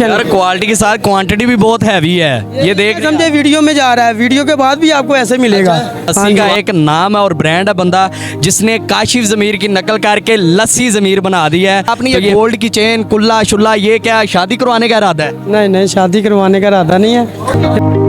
है यार क्वालिटी के साथ क्वांटिटी भी बहुत हैवी है। ये देख समझे वीडियो में जा रहा है, वीडियो के बाद भी आपको ऐसे मिलेगा। लस्सी का एक नाम है और ब्रांड है बंदा जिसने काशिफ ज़मीर की नकल करके लस्सी ज़मीर बना दी है। आपने ये गोल्ड की चेन कुल्ला शुल्ला ये क्या शादी करवाने का इरादा है? नहीं नहीं, शादी करवाने का इरादा नहीं है।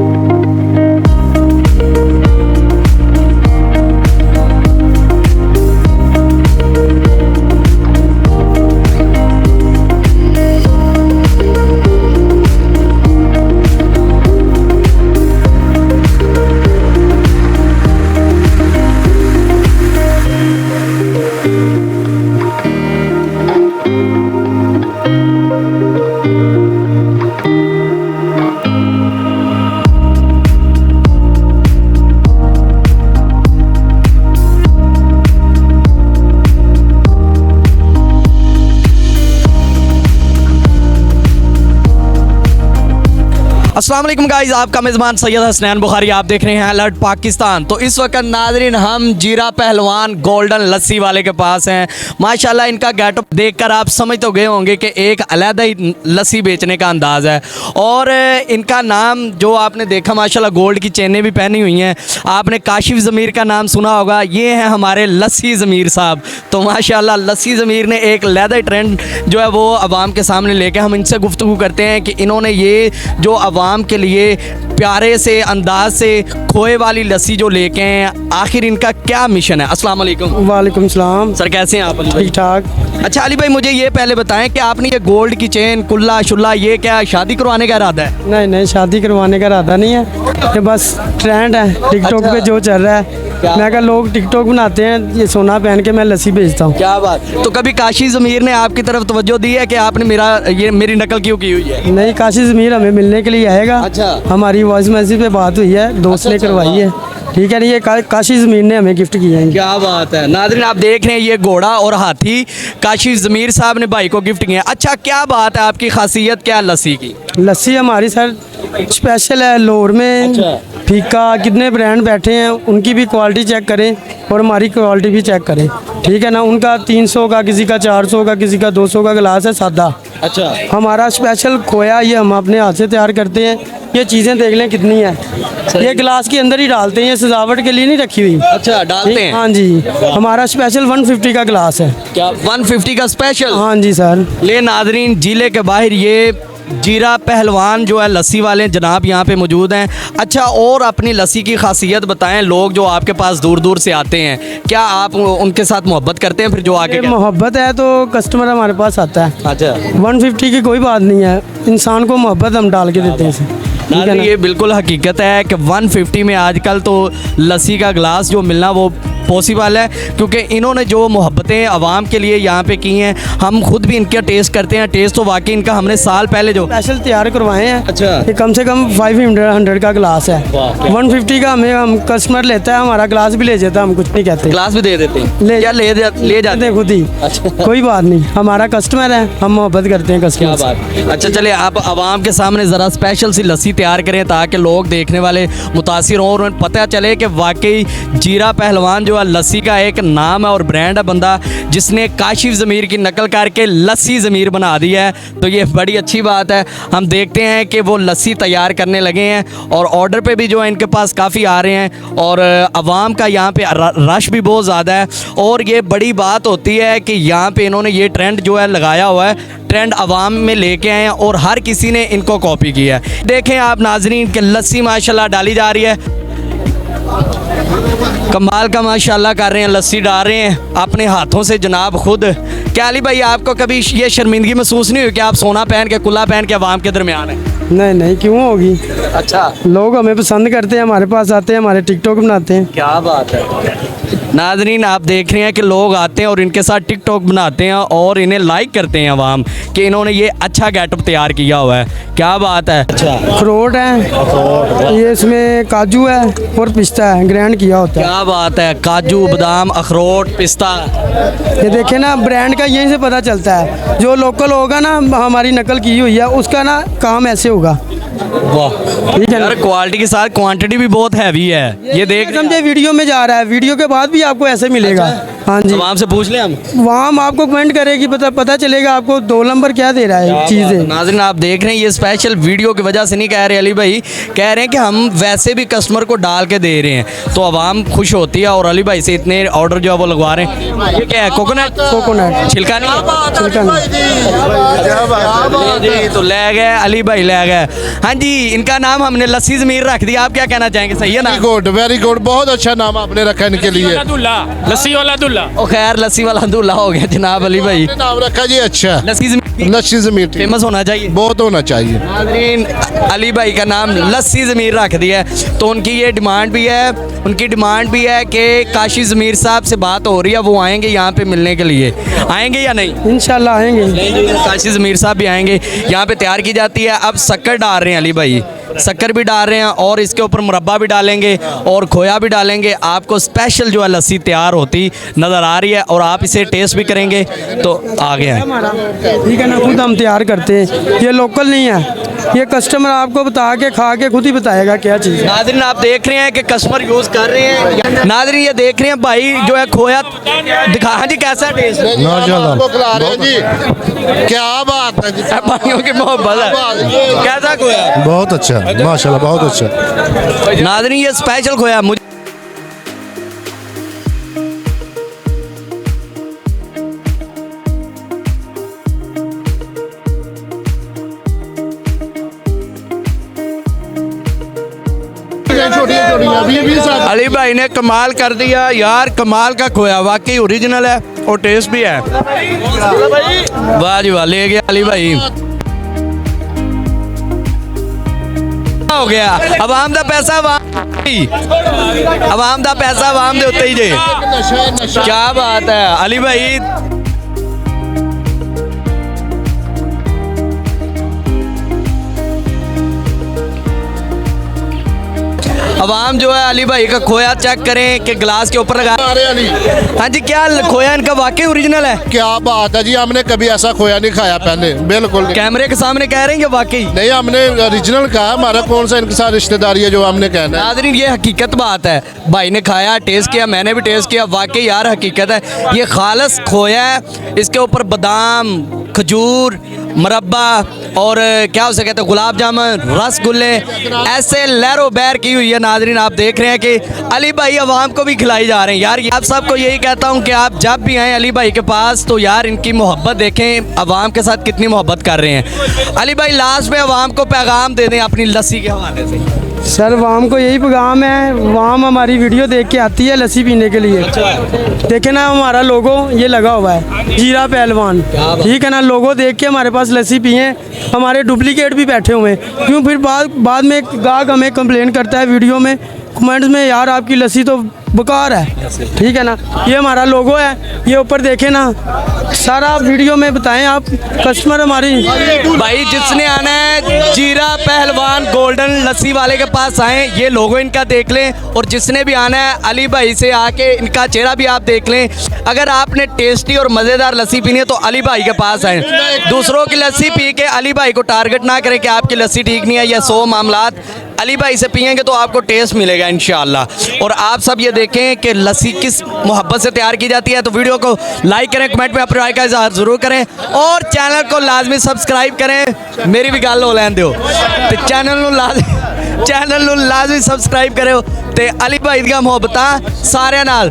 अस्सलाम वालेकुम गाइस, आपका मेज़बान सैयद हसनैन बुखारी, आप देख रहे हैं अलर्ट पाकिस्तान। तो इस वक्त नाज़रीन हम जीरा पहलवान गोल्डन लस्सी वाले के पास हैं। माशाल्लाह इनका गेटअप देखकर आप समझ तो गए होंगे कि एक अलग ही लस्सी बेचने का अंदाज़ है। और इनका नाम जो आपने देखा माशाल्लाह गोल्ड की चेनें भी पहनी हुई हैं। आपने काशिफ ज़मीर का नाम सुना होगा, ये हैं हमारे लस्सी ज़मीर साहब। तो माशाल्लाह लस्सी ज़मीर ने एक अलग ट्रेंड जो है वो आवाम के सामने लेके हम इनसे गुफ्तगू करते हैं कि इन्होंने ये जो आवाम के लिए प्यारे से अंदाज से खोए वाली लस्सी जो लेके हैं, आखिर इनका क्या मिशन है? अस्सलाम वालेकुम। वालेकुम सलाम। सर कैसे हैं आप? ठीक ठाक। अच्छा अली भाई, मुझे ये पहले बताएं कि आपने ये गोल्ड की चेन कुल्ला शुल्ला ये क्या शादी करवाने का इरादा है? नहीं नहीं, शादी करवाने का इरादा नहीं है। ये बस ट्रेंड है टिकटॉक पे जो चल रहा है। मैं कहा लोग टिकटॉक बनाते हैं, ये सोना पहन के मैं लस्सी बेचता हूँ। क्या बात। तो कभी काशिफ ज़मीर ने आपकी तरफ तवज्जो दी है कि आपने मेरी नकल क्यों की हुई है? नहीं, काशिफ ज़मीर हमें मिलने के लिए आएगा। अच्छा। हमारी वॉइस मैसेज पे बात हुई है, दोस्त ने करवाई है। ठीक है, नहीं ये काशिफ ज़मीर ने हमें गिफ्ट किया है। क्या बात है। नाज़रीन आप देख रहे हैं ये घोड़ा और हाथी काशिफ ज़मीर साहब ने भाई को गिफ्ट किया है। अच्छा क्या बात है, आपकी खासियत क्या है लस्सी की? लस्सी हमारी सर स्पेशल है लोर में। अच्छा। फीका कितने ब्रांड बैठे हैं, उनकी भी क्वालिटी चेक करें और हमारी क्वालिटी भी चेक करें। ठीक है ना, उनका 300 का, किसी का 400 का, किसी का 200 का गिलास है सादा। अच्छा। हमारा स्पेशल खोया ये हम अपने हाथ से तैयार करते हैं। ये चीज़ें देख लें कितनी है। ये गिलास के अंदर ही डालते हैं, ये सजावट के लिए नहीं रखी हुई। अच्छा डालते हैं? हाँ जी, हमारा स्पेशल 150 का गिलास है। क्या 150 का स्पेशल? हाँ जी सर। ले नाज़रीन जिले के बाहर ये जीरा पहलवान जो है लस्सी वाले जनाब यहाँ पे मौजूद हैं। अच्छा और अपनी लस्सी की खासियत बताएं, लोग जो आपके पास दूर दूर से आते हैं क्या आप उनके साथ मोहब्बत करते हैं? फिर जो आके मोहब्बत है तो कस्टमर हमारे पास आता है। अच्छा 150 की कोई बात नहीं है, इंसान को मोहब्बत हम डाल के देते हैं इसे। ठीक है ना? ये बिल्कुल हकीकत है कि 150 में आजकल तो लस्सी का गिलास जो मिलना वो पॉसिबल है, क्योंकि इन्होंने जो मोहब्बतें आवाम के लिए यहाँ पे की हैं, हम खुद भी इनका टेस्ट करते हैं। टेस्ट तो वाकई इनका हमने साल पहले जो स्पेशल तैयार करवाए हैं। अच्छा। ये कम से कम 500 का गिलास है। 150 का हमें हम कस्टमर लेता है, हमारा गिलास भी ले जाता है, हम कुछ नहीं कहते। गिलास भी दे देते हैं? ले जाते हैं खुद ही। अच्छा। कोई बात नहीं, हमारा कस्टमर है, हम मोहब्बत करते हैं कस्टमर से। अच्छा चलिए आप आवाम के सामने ज़रा स्पेशल सी लस्सी तैयार करें ताकि लोग देखने वाले मुतासिर हों और उन्हें पता चले कि वाकई जीरा पहलवान जो है लस्सी का एक नाम है और ब्रांड है बंदा जिसने काशिफ ज़मीर की नकल करके लस्सी ज़मीर बना दी है। तो ये बड़ी अच्छी बात है। हम देखते हैं कि वो लस्सी तैयार करने लगे हैं और ऑर्डर पे भी जो है इनके पास काफ़ी आ रहे हैं और आवाम का यहाँ पे रश भी बहुत ज़्यादा है। और ये बड़ी बात होती है कि यहाँ पे इन्होंने ये ट्रेंड जो है लगाया हुआ है, ट्रेंड आवाम में लेके आए हैं और हर किसी ने इनको कॉपी किया है। देखें आप नाजरीन कि लस्सी माशाल्लाह डाली जा रही है, कमाल का माशाल्लाह कर रहे हैं, लस्सी डाल रहे हैं अपने हाथों से जनाब खुद। क्या अली भाई आपको कभी ये शर्मिंदगी महसूस नहीं हुई कि आप सोना पहन के कुल्ला पहन के आवाम के दरमियान हैं? नहीं नहीं, क्यों होगी। अच्छा। लोग हमें पसंद करते हैं, हमारे पास आते हैं, हमारे टिकटॉक बनाते हैं। क्या बात है। नाजरीन आप देख रहे हैं कि लोग आते हैं और इनके साथ टिकटॉक बनाते हैं और इन्हें लाइक करते हैं आवाम कि इन्होंने ये अच्छा गेटअप तैयार किया हुआ है। क्या बात है। अच्छा अखरोट है, ये इसमें काजू है और पिस्ता है, ग्राइंड किया होता है। क्या बात है। काजू बादाम अखरोट पिस्ता, ये देखे ना ब्रांड का यहीं से पता चलता है। जो लोकल होगा ना, हमारी नकल की हुई है, उसका ना काम ऐसे होगा। वाह ठीक है यार, क्वालिटी के साथ क्वांटिटी भी बहुत हैवी है। ये देख समझे वीडियो में जा रहा है, वीडियो के बाद भी आपको ऐसे मिलेगा। हाँ जी। आवाम से पूछ लें हम। वहाँ हम आपको कमेंट करेगी, पता चलेगा आपको 2 नंबर क्या दे रहा है चीज़ें। नाज़रीन आप देख रहे हैं ये स्पेशल वीडियो की वजह से नहीं कह रहे अली भाई, कह रहे हैं कि हम वैसे भी कस्टमर को डाल के दे रहे हैं तो आवाम खुश होती है और अली भाई से इतने ऑर्डर जो है वो लगवा रहे हैं। ये क्या है, कोकोनट? कोकोनट छिलका नहीं? छिलका नहीं। जी तो ले गए अली भाई, ले गए। हाँ जी, इनका नाम हमने लस्सी ज़मीर रख दिया, आप क्या कहना चाहेंगे? सही है ना? वेरी गुड, बहुत अच्छा नाम आपने रखा इनके लिए। लस्सी वाला दूल्हा। ओ खैर लस्सी वाला दूल्हा हो गया जनाब अली भाई। नाम रखा जी, अच्छा। लस्सी ज़मीर लस्सी ज़मीर फेमस होना चाहिए, बहुत होना चाहिए। नाज़रीन अली भाई का नाम लस्सी ज़मीर रख दिया है तो उनकी ये डिमांड भी है, उनकी डिमांड भी है कि काशी ज़मीर साहब से बात हो रही है, वो आएंगे यहाँ पे मिलने के लिए। आएंगे या नहीं? इंशाल्लाह आएंगे। काशी ज़मीर साहब भी आएंगे, यहाँ पे तैयार की जाती है। अब शक्कर डाल रहे हैं अली भाई, शक्कर भी डाल रहे हैं और इसके ऊपर मुरब्बा भी डालेंगे और खोया भी डालेंगे। आपको स्पेशल जो है लस्सी तैयार होती नज़र आ रही है और आप इसे टेस्ट भी करेंगे तो आगे हैं। ठीक है ना, खुद हम तैयार करते हैं, ये लोकल नहीं है, ये कस्टमर आपको बता के खा के खुद ही बताएगा क्या चीज़ है। नाज़रीन आप देख रहे हैं कि कस्टमर यूज़ कर रहे हैं। नाज़रीन ये देख रहे हैं भाई जो है खोया दिखा। हाँ जी, कैसा टेस्ट? आपको खिला रहे हैं जी, क्या बात है जी। भाइयों की मोहब्बत है। कैसा खोया? बहुत अच्छा, माशाल्लाह बहुत अच्छा। नाज़रीन ये स्पेशल खोया मुझे अली भाई ने कमाल कर दिया यार, कमाल का खोया, वाकई ओरिजिनल है और टेस्ट भी है। वाह जी वाह, ले गया अली भाई। हो गया आवाम दा पैसा आवाम दा पैसा आवाम दे उत्ते ही जे। क्या बात है अली भाई। आवाम जो है अली भाई का खोया चेक करें कि गिलास के ऊपर लगा। हाँ जी, क्या खोया इनका वाकई ओरिजिनल है? क्या बात है जी, हमने कभी ऐसा खोया नहीं खाया पहले, बिल्कुल। कैमरे के सामने कह रहे हैं कि वाकई नहीं, हमने ओरिजिनल कहा, हमारा कौन सा इनके साथ रिश्तेदारी है जो हमने कहना है। नाज़रीन ये हकीकत बात है, भाई ने खाया, टेस्ट किया, मैंने भी टेस्ट किया, वाकई यार हकीकत है, ये खालस खोया है। इसके ऊपर बादाम, खजूर, मुरब्बा और क्या उसे कहते हैं गुलाब जामुन, रसगुल्ले, ऐसे लहरों बैर की हुई है। नाज़रीन आप देख रहे हैं कि अली भाई आवाम को भी खिलाई जा रहे हैं। यार आप सबको यही कहता हूं कि आप जब भी आएँ अली भाई के पास तो यार इनकी मोहब्बत देखें, आवाम के साथ कितनी मोहब्बत कर रहे हैं। अली भाई लास्ट में आवाम को पैगाम दे दें अपनी लस्सी के हवाले से। सर वाम को यही पैगाम है, वाम हमारी वीडियो देख के आती है लस्सी पीने के लिए। देखे ना हमारा लोगो ये लगा हुआ है, जीरा पहलवान, ठीक है ना। लोगो देख के हमारे पास लस्सी पिए, हमारे डुप्लीकेट भी बैठे हुए हैं। क्यों फिर बाद में गाहक हमें कंप्लेन करता है वीडियो में, कमेंट्स में, यार आपकी लस्सी तो बेकार है, ठीक है ना। ये हमारा लोगो है, ये ऊपर देखे ना, सारा वीडियो में बताएं आप। कस्टमर हमारी भाई जिसने आना है जीरा पहलवान गोल्डन लस्सी वाले के पास आए, ये लोगो इनका देख लें। और जिसने भी आना है अली भाई से आके इनका चेहरा भी आप देख लें। अगर आपने टेस्टी और मज़ेदार लस्सी पीनी है तो अली भाई के पास आए। दूसरों की लस्सी पी के अली भाई को टारगेट ना करें कि आपकी लस्सी ठीक नहीं है या 100 मामलात। अली भाई से पियेंगे तो आपको टेस्ट मिलेगा इंशाल्लाह। और आप सब ये देखें कि लस्सी किस मोहब्बत से तैयार की जाती है। तो वीडियो को लाइक करें, कमेंट में अपनी राय का इजहार ज़रूर करें और चैनल को लाजमी सब्सक्राइब करें। मेरी भी गल हो लैन दो तो चैनल लाजमी सब्सक्राइब करो तो अली भाई दी मोहब्बत सारे नाल।